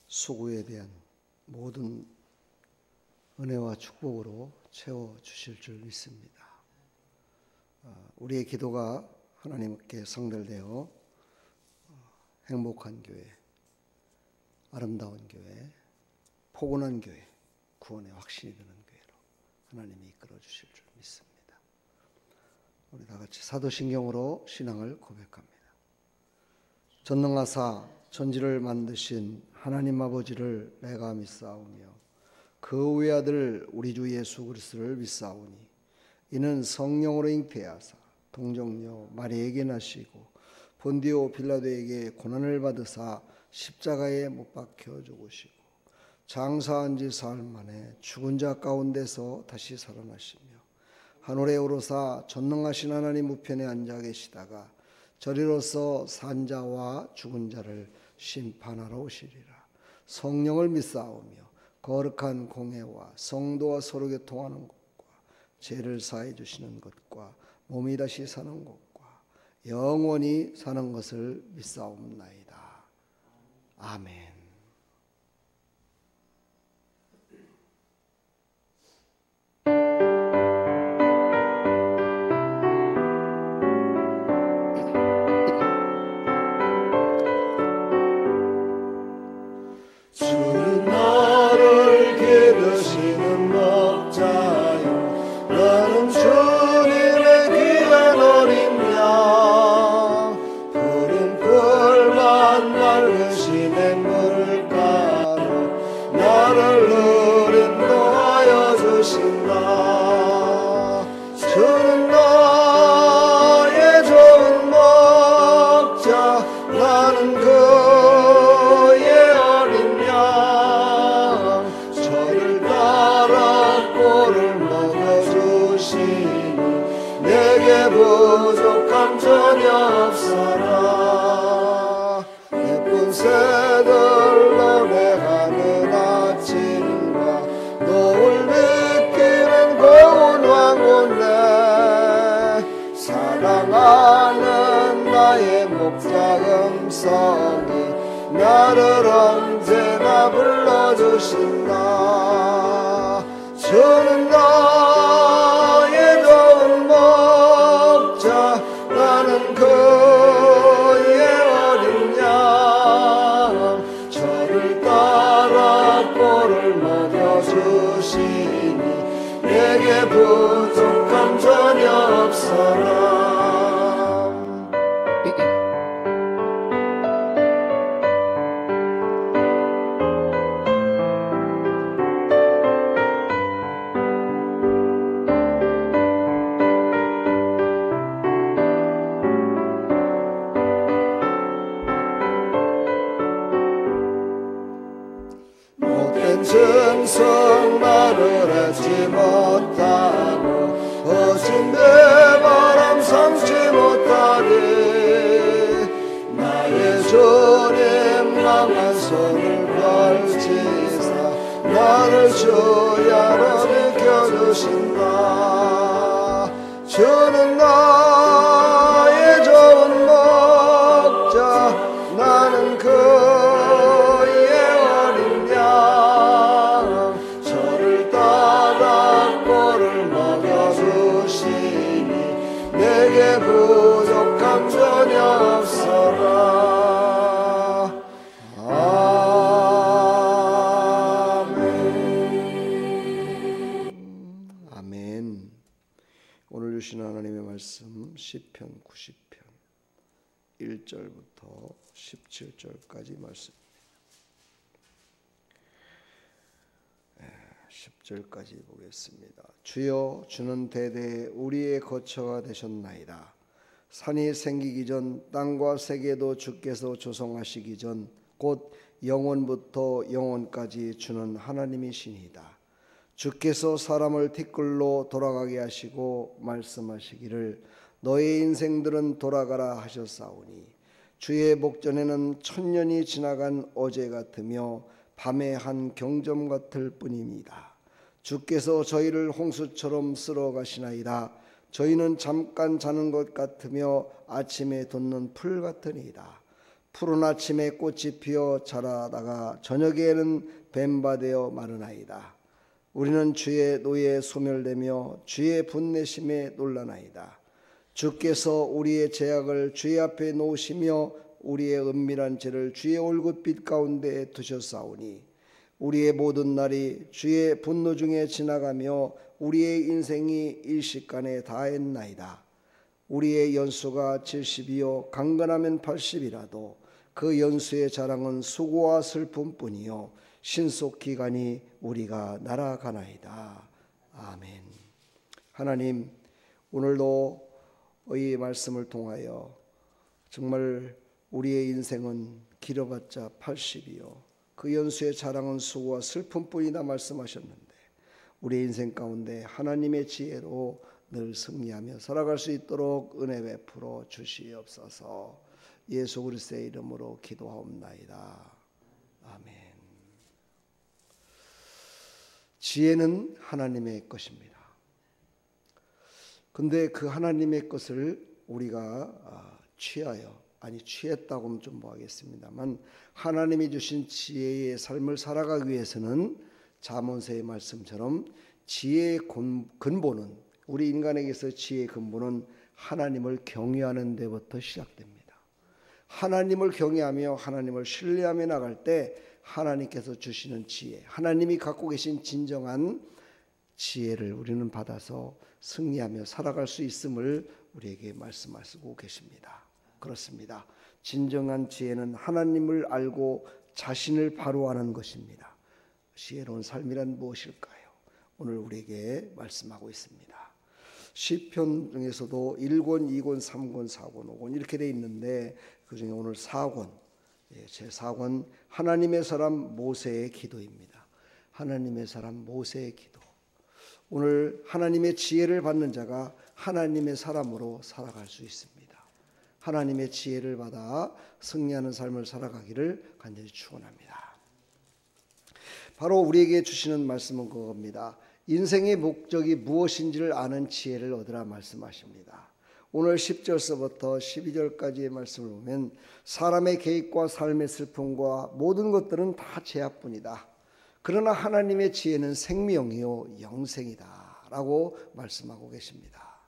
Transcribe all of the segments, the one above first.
수고에 대한 모든 은혜와 축복으로 채워주실 줄 믿습니다. 우리의 기도가 하나님께 성달되어 행복한 교회, 아름다운 교회, 포근한 교회, 구원의 확신이 드는 교회로 하나님이 이끌어 주실 줄 믿습니다. 우리 다 같이 사도신경으로 신앙을 고백합니다. 전능하사 천지를 만드신 하나님 아버지를 내가 믿사오며 그 외아들 우리 주 예수 그리스도를 믿사오니 이는 성령으로 잉태하사 동정녀 마리에게 나시고 본디오 빌라도에게 고난을 받으사 십자가에 못 박혀 죽으시고 장사한 지 사흘 만에 죽은 자 가운데서 다시 살아나시며 하늘에 오르사 전능하신 하나님 우편에 앉아 계시다가 저리로서 산 자와 죽은 자를 심판하러 오시리라. 성령을 믿사오며 거룩한 공회와 성도와 서로 교통하는 것과 죄를 사해 주시는 것과 몸이 다시 사는 것과 영원히 사는 것을 믿사옵나이다. 아멘. 주는 나를 기르시는 목자요 나는 주님의 귀한 어린 양 푸른 풀만 맑으시는 물가로 나를 인도하여 주신다. 주는 나의 좋은 목자 나는 그의 어린 양 저를 따라 꼴을 먹어주시니 내게 부족함 전혀 없어라. 예쁜 새들 노래하는 아침과 노을 느끼는 고운 황혼에 사랑하는 나의 목자 음성이 나를 언제나 불러주신다. 주는 나의 좋은 목자 나는 그의 어린 양 저를 따라 꼴을 먹여주시니 내게 부족함 전혀 없어라. 못된 증성 말을 하지 못하고 거친 내 바람 삼지 못하리. 나의 주님 강한 손을 걸치사 나를 주야로 비켜주신다. 주는 나의 좋은 목자 나는 그의 어린 양 저를 따라 꼴을 먹여주시니 내게 부족함 전혀 없어라. 아멘. 아멘. 오늘 주신 하나님의 말씀 시편 90편 1절부터 17절까지 말씀입니다. 10절까지 보겠습니다. 주여 주는 대대에 우리의 거처가 되셨나이다. 산이 생기기 전 땅과 세계도 주께서 조성하시기 전 곧 영원부터 영원까지 주는 하나님이시니이다. 주께서 사람을 티끌로 돌아가게 하시고 말씀하시기를 너의 인생들은 돌아가라 하셨사오니 주의 목전에는 천년이 지나간 어제 같으며 밤의 한 경점 같을 뿐입니다. 주께서 저희를 홍수처럼 쓸어 가시나이다. 저희는 잠깐 자는 것 같으며 아침에 돋는 풀 같으니이다. 푸른 아침에 꽃이 피어 자라다가 저녁에는 뱀바되어 마르나이다. 우리는 주의 노예에 소멸되며 주의 분내심에 놀라나이다. 주께서 우리의 죄악을 주의 앞에 놓으시며 우리의 은밀한 죄를 주의 올긋빛 가운데 두셨사오니 우리의 모든 날이 주의 분노 중에 지나가며 우리의 인생이 일시간에 다했나이다. 우리의 연수가 70이요 강건하면 80이라도 그 연수의 자랑은 수고와 슬픔뿐이요 신속기간이 우리가 날아가나이다. 아멘. 하나님, 오늘도 이 말씀을 통하여 정말 우리의 인생은 길어봤자 80이요 그 연수의 자랑은 수고와 슬픔뿐이다 말씀하셨는데 우리의 인생 가운데 하나님의 지혜로 늘 승리하며 살아갈 수 있도록 은혜 베풀어 주시옵소서. 예수 그리스도의 이름으로 기도하옵나이다. 아멘. 지혜는 하나님의 것입니다. 근데 그 하나님의 것을 우리가 취했다고 하면 좀 뭐하겠습니다만 하나님이 주신 지혜의 삶을 살아가기 위해서는 잠언서의 말씀처럼 지혜의 근본은 우리 인간에게서 지혜의 근본은 하나님을 경외하는 데부터 시작됩니다. 하나님을 경외하며 하나님을 신뢰하며 나갈 때 하나님께서 주시는 지혜, 하나님이 갖고 계신 진정한 지혜를 우리는 받아서 승리하며 살아갈 수 있음을 우리에게 말씀하시고 계십니다. 그렇습니다. 진정한 지혜는 하나님을 알고 자신을 바로 아는 것입니다. 지혜로운 삶이란 무엇일까요? 오늘 우리에게 말씀하고 있습니다. 시편 중에서도 1권, 2권, 3권, 4권, 5권 이렇게 돼 있는데 그중에 오늘 4권, 제4권 하나님의 사람 모세의 기도입니다. 하나님의 사람 모세의 기도. 오늘 하나님의 지혜를 받는 자가 하나님의 사람으로 살아갈 수 있습니다. 하나님의 지혜를 받아 승리하는 삶을 살아가기를 간절히 축원합니다. 바로 우리에게 주시는 말씀은 그겁니다. 인생의 목적이 무엇인지를 아는 지혜를 얻으라 말씀하십니다. 오늘 10절서부터 12절까지의 말씀을 보면 사람의 계획과 삶의 슬픔과 모든 것들은 다 제약뿐이다. 그러나 하나님의 지혜는 생명이요 영생이다 라고 말씀하고 계십니다.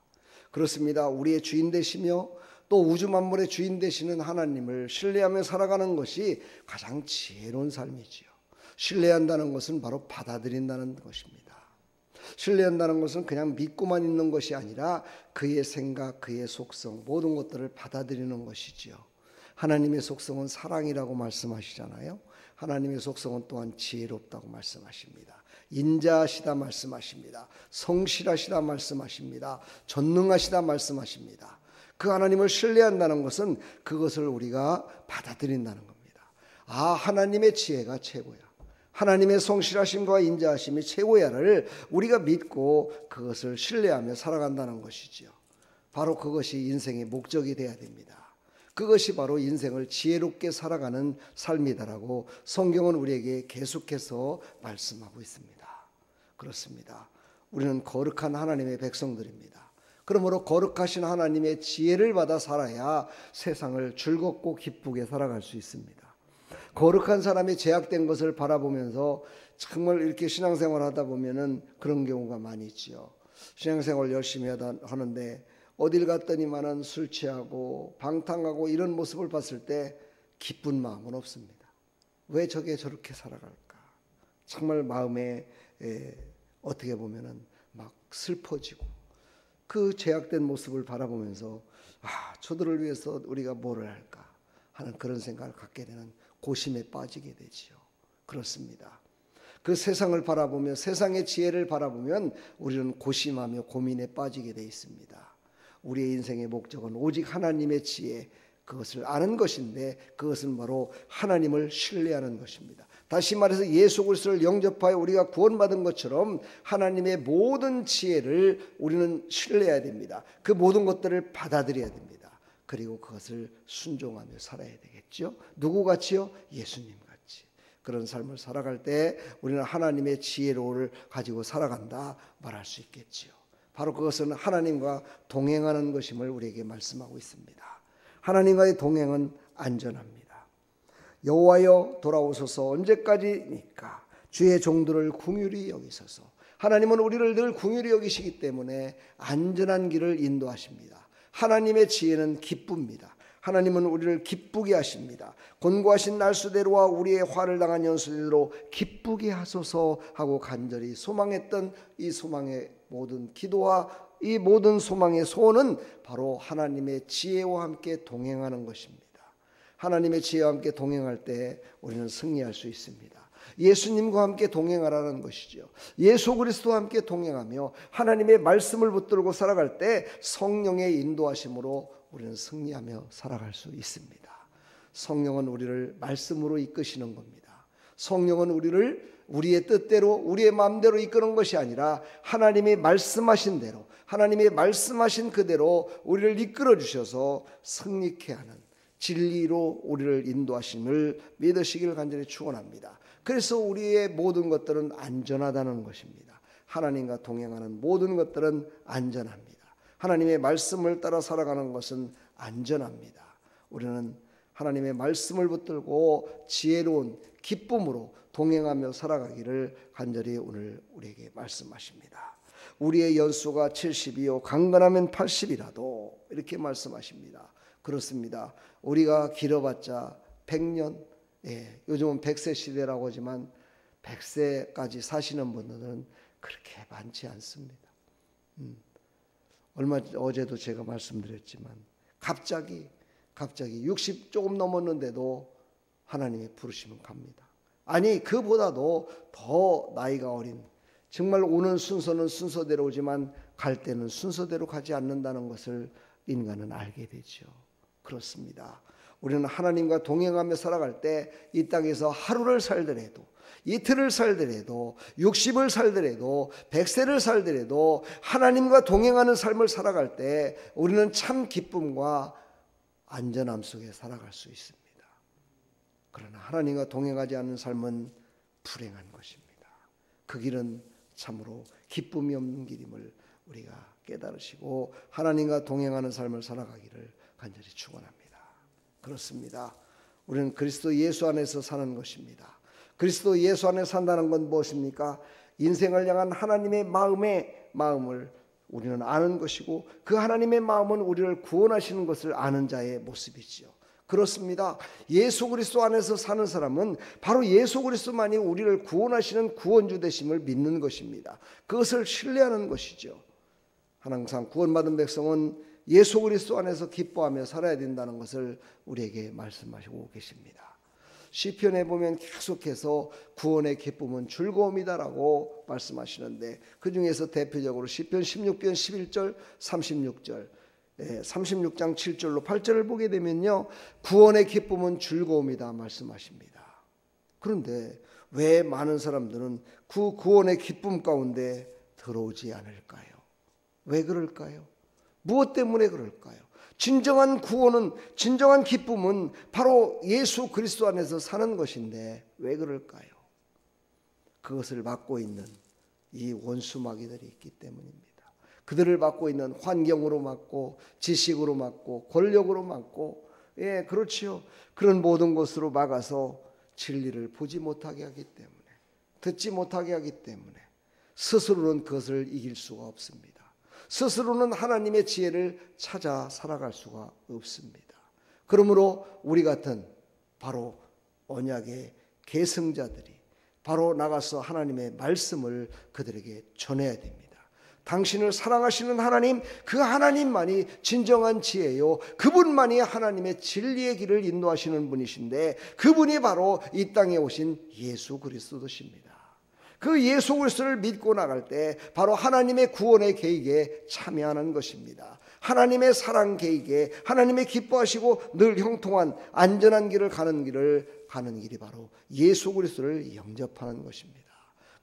그렇습니다. 우리의 주인 되시며 또 우주 만물의 주인 되시는 하나님을 신뢰하며 살아가는 것이 가장 지혜로운 삶이지요. 신뢰한다는 것은 바로 받아들인다는 것입니다. 신뢰한다는 것은 그냥 믿고만 있는 것이 아니라 그의 생각, 그의 속성 모든 것들을 받아들이는 것이지요. 하나님의 속성은 사랑이라고 말씀하시잖아요. 하나님의 속성은 또한 지혜롭다고 말씀하십니다. 인자하시다 말씀하십니다. 성실하시다 말씀하십니다. 전능하시다 말씀하십니다. 그 하나님을 신뢰한다는 것은 그것을 우리가 받아들인다는 겁니다. 아, 하나님의 지혜가 최고야. 하나님의 성실하심과 인자하심이 최고야를 우리가 믿고 그것을 신뢰하며 살아간다는 것이지요. 바로 그것이 인생의 목적이 되어야 됩니다. 그것이 바로 인생을 지혜롭게 살아가는 삶이다라고 성경은 우리에게 계속해서 말씀하고 있습니다. 그렇습니다. 우리는 거룩한 하나님의 백성들입니다. 그러므로 거룩하신 하나님의 지혜를 받아 살아야 세상을 즐겁고 기쁘게 살아갈 수 있습니다. 거룩한 사람이 제약된 것을 바라보면서 정말 이렇게 신앙생활 하다 보면은 그런 경우가 많이 있지요. 신앙생활 열심히 하는데 어딜 갔더니만은 술 취하고 방탕하고 이런 모습을 봤을 때 기쁜 마음은 없습니다. 왜 저게 저렇게 살아갈까? 정말 마음에 어떻게 보면은 막 슬퍼지고 그 제약된 모습을 바라보면서 저들을 위해서 우리가 뭐를 할까 하는 그런 생각을 갖게 되는 고심에 빠지게 되지요. 그렇습니다. 그 세상을 바라보며 세상의 지혜를 바라보면 우리는 고심하며 고민에 빠지게 돼 있습니다. 우리의 인생의 목적은 오직 하나님의 지혜, 그것을 아는 것인데 그것은 바로 하나님을 신뢰하는 것입니다. 다시 말해서 예수 그리스도를 영접하여 우리가 구원받은 것처럼 하나님의 모든 지혜를 우리는 신뢰해야 됩니다. 그 모든 것들을 받아들여야 됩니다. 그리고 그것을 순종하며 살아야 되겠죠. 누구같이요? 예수님 같이. 그런 삶을 살아갈 때 우리는 하나님의 지혜로를 가지고 살아간다 말할 수 있겠지요. 바로 그것은 하나님과 동행하는 것임을 우리에게 말씀하고 있습니다. 하나님과의 동행은 안전합니다. 여호와여 돌아오소서. 언제까지니까? 주의 종들을 긍휼히 여기소서. 하나님은 우리를 늘 긍휼히 여기시기 때문에 안전한 길을 인도하십니다. 하나님의 지혜는 기쁩니다. 하나님은 우리를 기쁘게 하십니다. 곤고하신 날수대로와 우리의 화를 당한 연수대로 기쁘게 하소서 하고 간절히 소망했던 이 소망의 모든 기도와 이 모든 소망의 소원은 바로 하나님의 지혜와 함께 동행하는 것입니다. 하나님의 지혜와 함께 동행할 때 우리는 승리할 수 있습니다. 예수님과 함께 동행하라는 것이죠. 예수 그리스도와 함께 동행하며 하나님의 말씀을 붙들고 살아갈 때 성령의 인도하심으로 우리는 승리하며 살아갈 수 있습니다. 성령은 우리를 말씀으로 이끄시는 겁니다. 성령은 우리를 우리의 뜻대로 우리의 마음대로 이끄는 것이 아니라 하나님이 말씀하신 대로 하나님이 말씀하신 그대로 우리를 이끌어 주셔서 승리케 하는 진리로 우리를 인도하심을 믿으시기를 간절히 축원합니다. 그래서 우리의 모든 것들은 안전하다는 것입니다. 하나님과 동행하는 모든 것들은 안전합니다. 하나님의 말씀을 따라 살아가는 것은 안전합니다. 우리는 하나님의 말씀을 붙들고 지혜로운 기쁨으로 동행하며 살아가기를 간절히 오늘 우리에게 말씀하십니다. 우리의 연수가 70이요 강건하면 80이라도 이렇게 말씀하십니다. 그렇습니다. 우리가 길어봤자 100년, 요즘은 100세 시대라고 하지만 100세까지 사시는 분들은 그렇게 많지 않습니다. 어제도 제가 말씀드렸지만 갑자기 60 조금 넘었는데도 하나님의 부르심은 갑니다. 아니 그보다도 더 나이가 어린 정말 오는 순서는 순서대로 오지만 갈 때는 순서대로 가지 않는다는 것을 인간은 알게 되죠. 그렇습니다. 우리는 하나님과 동행하며 살아갈 때 이 땅에서 하루를 살더라도 이틀을 살더라도 60을 살더라도 100세를 살더라도 하나님과 동행하는 삶을 살아갈 때 우리는 참 기쁨과 안전함 속에 살아갈 수 있습니다. 그러나 하나님과 동행하지 않는 삶은 불행한 것입니다. 그 길은 참으로 기쁨이 없는 길임을 우리가 깨달으시고 하나님과 동행하는 삶을 살아가기를 간절히 축원합니다. 그렇습니다. 우리는 그리스도 예수 안에서 사는 것입니다. 그리스도 예수 안에 산다는 건 무엇입니까? 인생을 향한 하나님의 마음을 우리는 아는 것이고 그 하나님의 마음은 우리를 구원하시는 것을 아는 자의 모습이지요. 그렇습니다. 예수 그리스도 안에서 사는 사람은 바로 예수 그리스도만이 우리를 구원하시는 구원주 되심을 믿는 것입니다. 그것을 신뢰하는 것이죠. 항상 구원받은 백성은 예수 그리스도 안에서 기뻐하며 살아야 된다는 것을 우리에게 말씀하시고 계십니다. 시편에 보면 계속해서 구원의 기쁨은 즐거움이다라고 말씀하시는데 그 중에서 대표적으로 시편 16편 11절 36절 36장 7절로 8절을 보게 되면요 구원의 기쁨은 즐거움이다 말씀하십니다. 그런데 왜 많은 사람들은 그 구원의 기쁨 가운데 들어오지 않을까요? 왜 그럴까요? 무엇 때문에 그럴까요? 진정한 구원은 진정한 기쁨은 바로 예수 그리스도 안에서 사는 것인데 왜 그럴까요? 그것을 막고 있는 이 원수마귀들이 있기 때문입니다. 그들을 막고 있는 환경으로 막고 지식으로 막고 권력으로 막고 그렇지요. 그런 모든 것으로 막아서 진리를 보지 못하게 하기 때문에 듣지 못하게 하기 때문에 스스로는 그것을 이길 수가 없습니다. 스스로는 하나님의 지혜를 찾아 살아갈 수가 없습니다. 그러므로 우리 같은 바로 언약의 계승자들이 바로 나가서 하나님의 말씀을 그들에게 전해야 됩니다. 당신을 사랑하시는 하나님, 그 하나님만이 진정한 지혜요 그분만이 하나님의 진리의 길을 인도하시는 분이신데 그분이 바로 이 땅에 오신 예수 그리스도십니다. 그 예수 그리스도를 믿고 나갈 때 바로 하나님의 구원의 계획에 참여하는 것입니다. 하나님의 사랑 계획에 하나님의 기뻐하시고 늘 형통한 안전한 길을 가는 길이 바로 예수 그리스도를 영접하는 것입니다.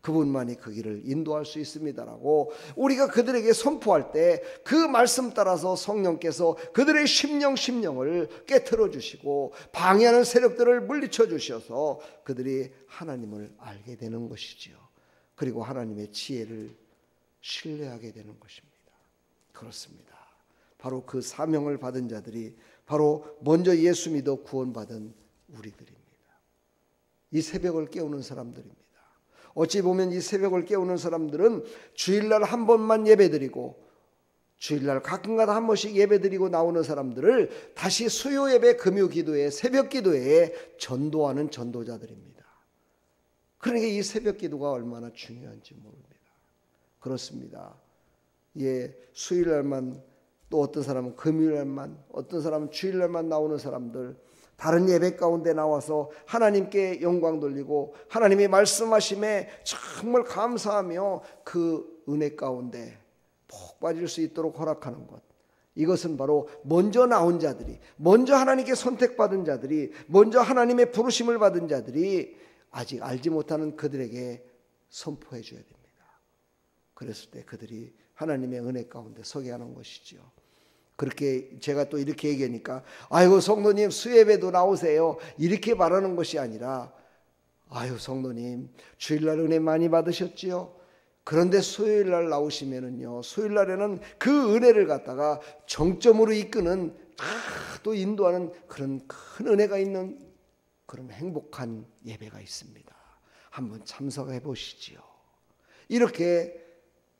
그분만이 그 길을 인도할 수 있습니다라고 우리가 그들에게 선포할 때 그 말씀 따라서 성령께서 그들의 심령을 깨트려 주시고 방해하는 세력들을 물리쳐 주셔서 그들이 하나님을 알게 되는 것이지요. 그리고 하나님의 지혜를 신뢰하게 되는 것입니다. 그렇습니다. 바로 그 사명을 받은 자들이 바로 먼저 예수 믿어 구원받은 우리들입니다. 이 새벽을 깨우는 사람들입니다. 어찌 보면 이 새벽을 깨우는 사람들은 주일날 한 번만 예배드리고 주일날 가끔가다 한 번씩 예배드리고 나오는 사람들을 다시 수요 예배, 금요 기도회, 새벽 기도회에 전도하는 전도자들입니다. 그러니까 이 새벽 기도가 얼마나 중요한지 모릅니다. 그렇습니다. 예, 수요일날만, 또 어떤 사람은 금요일날만, 어떤 사람은 주일날만 나오는 사람들, 다른 예배 가운데 나와서 하나님께 영광 돌리고 하나님이 말씀하심에 정말 감사하며 그 은혜 가운데 푹 빠질 수 있도록 허락하는 것, 이것은 바로 먼저 나온 자들이, 먼저 하나님께 선택받은 자들이, 먼저 하나님의 부르심을 받은 자들이 아직 알지 못하는 그들에게 선포해 줘야 됩니다. 그랬을 때 그들이 하나님의 은혜 가운데 서게 하는 것이죠. 그렇게 제가 또 이렇게 얘기하니까 아이고 성도님 수예배도 나오세요 이렇게 말하는 것이 아니라, 아유 성도님 주일날 은혜 많이 받으셨지요? 그런데 수요일날 나오시면은요, 수요일날에는 그 은혜를 갖다가 정점으로 이끄는, 또 인도하는 그런 큰 은혜가 있는 그런 행복한 예배가 있습니다. 한번 참석해 보시지요. 이렇게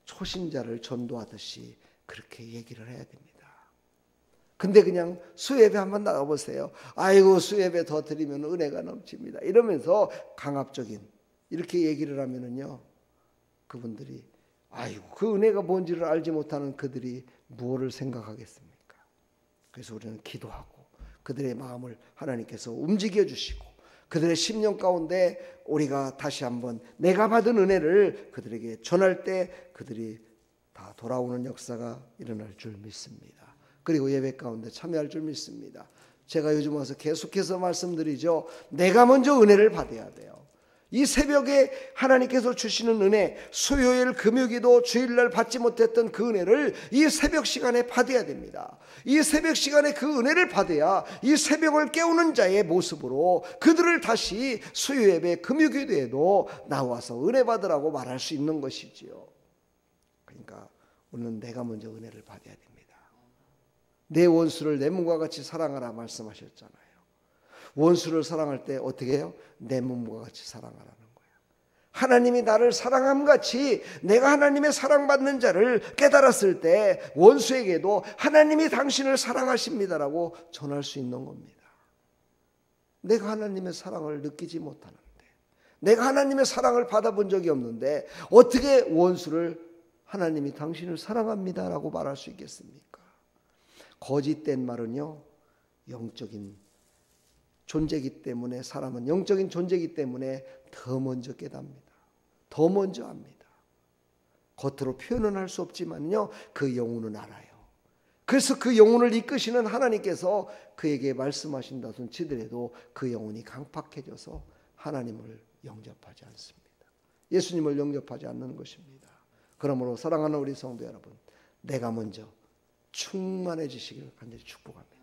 초신자를 전도하듯이 그렇게 얘기를 해야 됩니다. 근데 그냥 수예배 한번 나가보세요. 아이고 수예배 더 드리면 은혜가 넘칩니다 이러면서 강압적인 이렇게 얘기를 하면은요, 그분들이 아이고 그 은혜가 뭔지를 알지 못하는 그들이 무엇을 생각하겠습니까? 그래서 우리는 기도하고 그들의 마음을 하나님께서 움직여 주시고 그들의 심령 가운데 우리가 다시 한번 내가 받은 은혜를 그들에게 전할 때 그들이 다 돌아오는 역사가 일어날 줄 믿습니다. 그리고 예배 가운데 참여할 줄 믿습니다. 제가 요즘 와서 계속해서 말씀드리죠. 내가 먼저 은혜를 받아야 돼요. 이 새벽에 하나님께서 주시는 은혜, 수요일, 금요기도, 주일날 받지 못했던 그 은혜를 이 새벽 시간에 받아야 됩니다. 이 새벽 시간에 그 은혜를 받아야 이 새벽을 깨우는 자의 모습으로 그들을 다시 수요예배, 금요기도에도 나와서 은혜 받으라고 말할 수 있는 것이지요. 그러니까 우리는 내가 먼저 은혜를 받아야 됩니다. 내 원수를 내 몸과 같이 사랑하라 말씀하셨잖아요. 원수를 사랑할 때 어떻게 해요? 내 몸과 같이 사랑하라는 거예요. 하나님이 나를 사랑함같이 내가 하나님의 사랑받는 자를 깨달았을 때 원수에게도 하나님이 당신을 사랑하십니다라고 전할 수 있는 겁니다. 내가 하나님의 사랑을 느끼지 못하는데, 내가 하나님의 사랑을 받아본 적이 없는데 어떻게 원수를 하나님이 당신을 사랑합니다라고 말할 수 있겠습니까? 거짓된 말은요, 영적인 존재이기 때문에, 사람은 영적인 존재이기 때문에 더 먼저 깨닫습니다. 더 먼저 압니다. 겉으로 표현은 할 수 없지만요, 그 영혼은 알아요. 그래서 그 영혼을 이끄시는 하나님께서 그에게 말씀하신다 손 치더라도 그 영혼이 강팍해져서 하나님을 영접하지 않습니다. 예수님을 영접하지 않는 것입니다. 그러므로 사랑하는 우리 성도 여러분, 내가 먼저 충만해지시기를 간절히 축복합니다.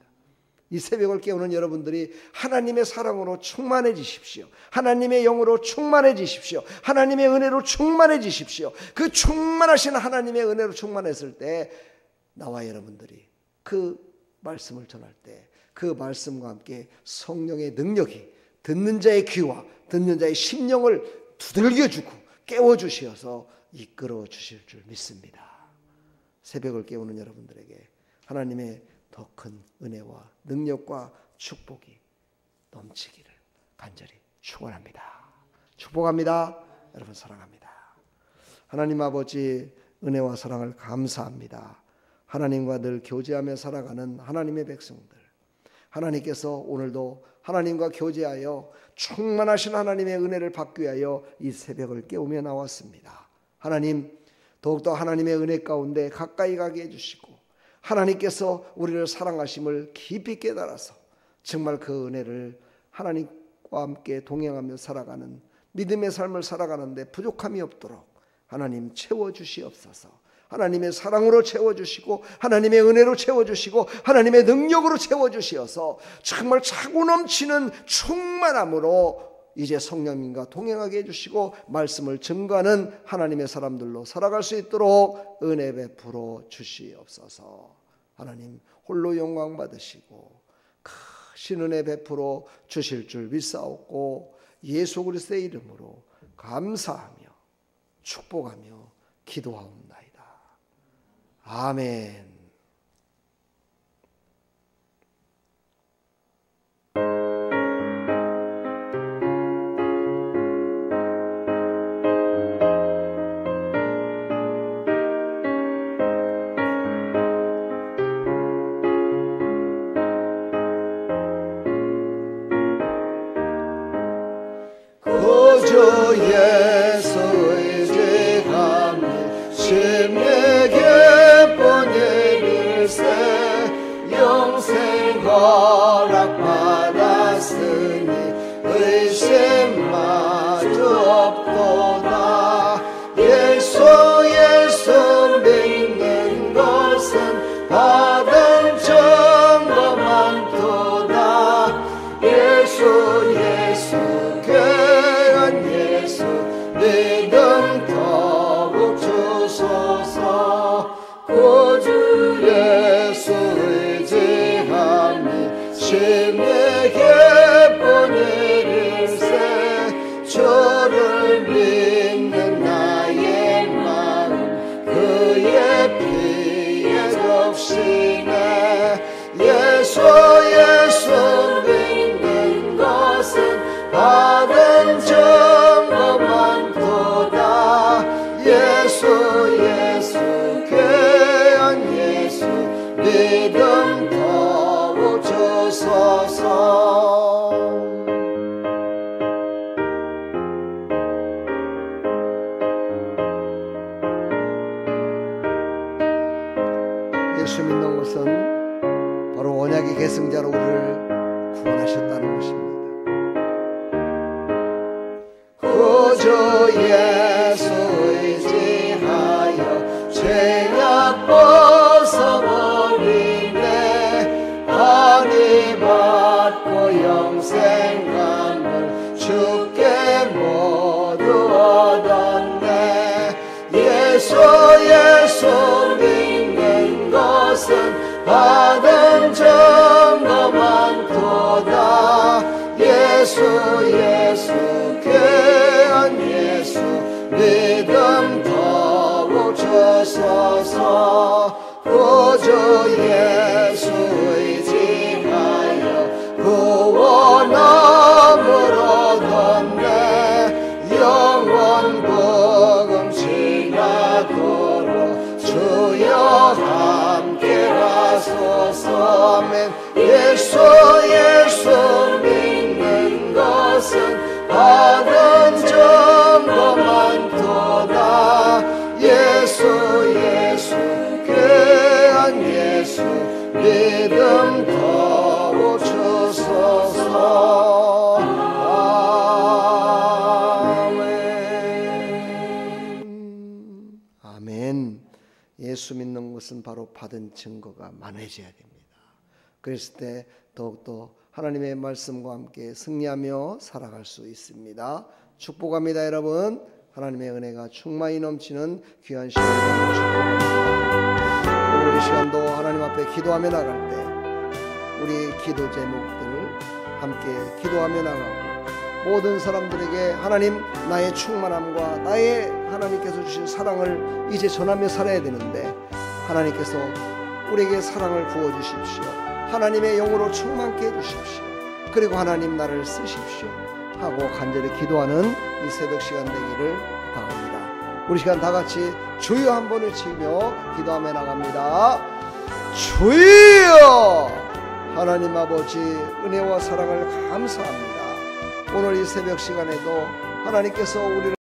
이 새벽을 깨우는 여러분들이 하나님의 사랑으로 충만해지십시오. 하나님의 영으로 충만해지십시오. 하나님의 은혜로 충만해지십시오. 그 충만하신 하나님의 은혜로 충만했을 때 나와 여러분들이 그 말씀을 전할 때 그 말씀과 함께 성령의 능력이 듣는 자의 귀와 듣는 자의 심령을 두들겨주고 깨워주시어서 이끌어 주실 줄 믿습니다. 새벽을 깨우는 여러분들에게 하나님의 더 큰 은혜와 능력과 축복이 넘치기를 간절히 축원합니다. 축복합니다. 여러분 사랑합니다. 하나님 아버지 은혜와 사랑을 감사합니다. 하나님과 늘 교제하며 살아가는 하나님의 백성들, 하나님께서 오늘도 하나님과 교제하여 충만하신 하나님의 은혜를 받기 위하여 이 새벽을 깨우며 나왔습니다. 하나님, 더욱더 하나님의 은혜 가운데 가까이 가게 해주시고 하나님께서 우리를 사랑하심을 깊이 깨달아서 정말 그 은혜를 하나님과 함께 동행하며 살아가는 믿음의 삶을 살아가는데 부족함이 없도록 하나님 채워주시옵소서. 하나님의 사랑으로 채워주시고 하나님의 은혜로 채워주시고 하나님의 능력으로 채워주시어서 정말 차고 넘치는 충만함으로 이제 성령님과 동행하게 해주시고 말씀을 증거하는 하나님의 사람들로 살아갈 수 있도록 은혜 베풀어 주시옵소서. 하나님 홀로 영광 받으시고 크신 은혜 베풀어 주실 줄 믿사옵고 예수 그리스도의 이름으로 감사하며 축복하며 기도하옵나이다. 아멘. 구주 예수 의지하며 심내게 보내밀세 영생 허락받았으니 의심마저 없도다. 예수 믿는 것은 받은 증거 많도다. 예수 믿음 더욱 주소서. 구주 예수 의지하니 심내게 보내릴세 주를 믿는 나의 마음 그의 피에 덮시네. 예수 믿는 것은 받은 증거 많도다. 예수 귀한 예수 믿음 더욱 주소서. 예수 믿는 것은 바로 언약의 계승자로 우리를 구원하셨다는 것입니다. 구주 예수 의지하여 죄악 벗어버리네. 환희 받고 영생감을 주께 모두 얻었네. 예수 믿는 것은 받은 증거 많도다. 예수 귀한 예수 믿음 더욱 주소서. 구주 예수 의지하여 구원함을 얻었네. 영원 복음 지나도록 주여 함께 하소서. 아멘. 예수 믿는 것은 받은 증거 많도다. 예수 귀한 예수 믿음 더욱 주소서. 아멘. 아멘. 예수 믿는 것은 바로 받은 증거가 많아져야 됩니다. 그랬을 때 더욱더 하나님의 말씀과 함께 승리하며 살아갈 수 있습니다. 축복합니다. 여러분, 하나님의 은혜가 충만히 넘치는 귀한 시간을 축복합니다. 오늘 이 시간도 하나님 앞에 기도하며 나갈 때 우리 기도 제목들 함께 기도하며 나가고, 모든 사람들에게 하나님 나의 충만함과 나의 하나님께서 주신 사랑을 이제 전하며 살아야 되는데, 하나님께서 우리에게 사랑을 부어주십시오. 하나님의 영으로 충만케 해주십시오. 그리고 하나님 나를 쓰십시오 하고 간절히 기도하는 이 새벽 시간 되기를 바랍니다. 우리 시간 다 같이 주여 한번 외치며 기도하며 나갑니다. 주여! 하나님 아버지 은혜와 사랑을 감사합니다. 오늘 이 새벽 시간에도 하나님께서 우리를